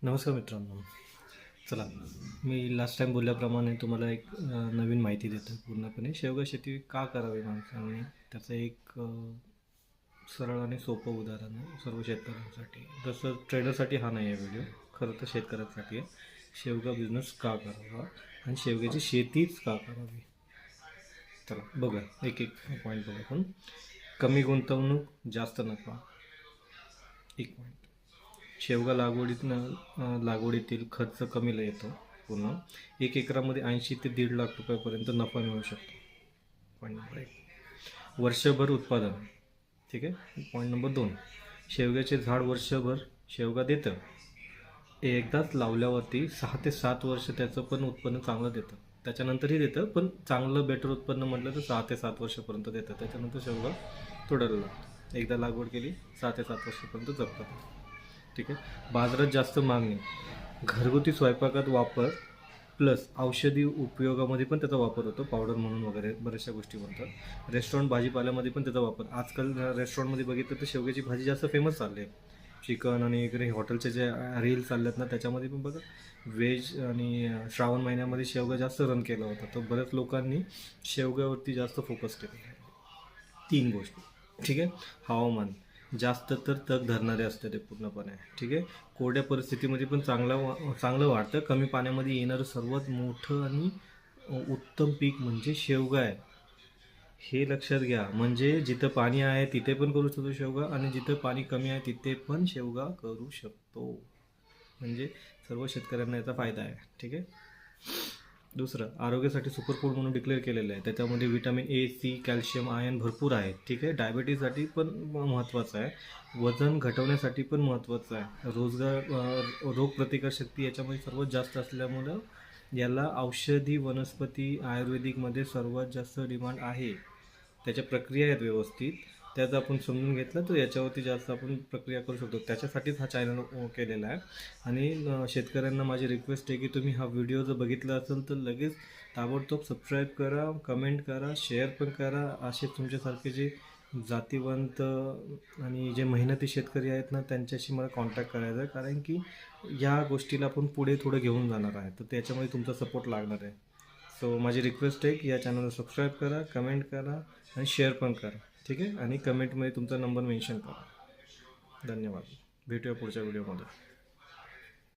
नमस्कार मित्रांनो. चला, मी लास्ट टाईम बोलल्याप्रमाणे तुम्हाला एक नवीन माहिती देतो. पूर्णपणे शेवगा शेती का करावी माणसांनी, त्याचं एक सरळ आणि सोपं उदाहरण आहे सर्व शेतकऱ्यांसाठी. जसं ट्रेडरसाठी हा नाही आहे व्हिडिओ, खरं तर शेतकऱ्यांसाठी आहे. शेवगा बिझनेस का करावा आणि शेवग्याची शेतीच का करावी. चला बघा, एक एक पॉईंट बघा आपण. कमी गुंतवणूक, जास्त नफा. एक पॉईंट. शेवगा लागवडीतील खर्च कमीला येतो. पूर्ण 1 एकरामध्ये 80 ते 1.5 लाख रुपयापर्यंत नफा मिळू शकतो. Point number 1. वर्षभर उत्पादन. ठीक आहे. Point number 2. शेवग्याचे झाड वर्षभर शेवगा देतं. एकदाच लावल्यावरती 6 ते 7 वर्ष त्याचं पण उत्पन्न चांगलं देतं. त्याच्यानंतरही देतं, पण चांगलं बेटर उत्पन्न म्हटलं तर 6 ते 7 वर्षापर्यंत देतं. त्याच्यानंतर शेवगा तोडायला लागतो. एकदा लागवड केली 6 ते 7 वर्षापर्यंत जगतात. ठीक आहे. बाजारात जास्त मागणी, घरगुती स्वयंपाकात वापर प्लस औषधी उपयोगामध्ये पण त्याचा वापर होतो, पावडर म्हणून वगैरे बऱ्याचशा गोष्टी बनतात. रेस्टॉरंट भाजीपाल्यामध्ये पण त्याचा वापर. आजकाल रेस्टॉरंटमध्ये बघितलं तर शेवग्याची भाजी जास्त फेमस चालली आहे. चिकन आणि इकडे हॉटेलचे जे रील चालले आहेत ना, त्याच्यामध्ये पण बघा व्हेज आणि श्रावण महिन्यामध्ये शेवगा जास्त रन केला होता. तर बऱ्याच लोकांनी शेवग्यावरती जास्त फोकस केलेला आहे. 3 गोष्टी. ठीक आहे. हवामान जास्त तर तग धरणारे असते ते पूर्णपणे. ठीक आहे. कोरड्या परिस्थितीमध्ये पण चांगलं वाढतं. कमी पाण्यामध्ये येणारं सर्वात मोठं आणि उत्तम पीक म्हणजे शेवगा आहे. हे लक्षात घ्या. म्हणजे जिथं पाणी आहे तिथे पण करू शकतो शेवगा, आणि जिथं पाणी कमी आहे तिथे पण शेवगा करू शकतो. म्हणजे सर्व शेतकऱ्यांना याचा फायदा आहे. ठीक आहे. दुसरं, आरोग्यासाठी सुपरफूड म्हणून डिक्लेअर केलेलं आहे. त्याच्यामध्ये vitamin A, C, calcium, iron भरपूर आहे. ठीक आहे. डायबिटीजसाठी पण महत्त्वाचं आहे. वजन घटवण्यासाठी पण महत्त्वाचं आहे. रोगप्रतिकारशक्ती याच्यामध्ये सर्वात जास्त असल्यामुळं याला औषधी वनस्पती आयुर्वेदिकमध्ये सर्वात जास्त डिमांड आहे. त्याच्या प्रक्रिया आहेत व्यवस्थित. त्यात आपण समजून घेतलं तर याच्यावरती जास्त आपण प्रक्रिया करू शकतो. त्याच्यासाठीच हा चॅनल केलेला आहे. आणि शेतकऱ्यांना माझी रिक्वेस्ट आहे की तुम्ही हा व्हिडिओ जर बघितला असेल तर लगेच ताबडतोब सबस्क्राईब करा, कमेंट करा, शेअर पण करा. असे तुमच्यासारखे जे जातीवंत आणि जे मेहनती शेतकरी आहेत ना, त्यांच्याशी मला कॉन्टॅक्ट करायचा आहे. कारण की या गोष्टीला आपण पुढे थोडं घेऊन जाणार आहे, तर त्याच्यामध्ये तुमचा सपोर्ट लागणार आहे. सो माझी रिक्वेस्ट आहे की या चॅनलला सबस्क्राईब करा, कमेंट करा आणि शेअर पण करा. ठीक आहे. आणि कमेंटमध्ये तुमचा नंबर मेन्शन करा. धन्यवाद. भेटूया पुढच्या व्हिडिओमध्ये.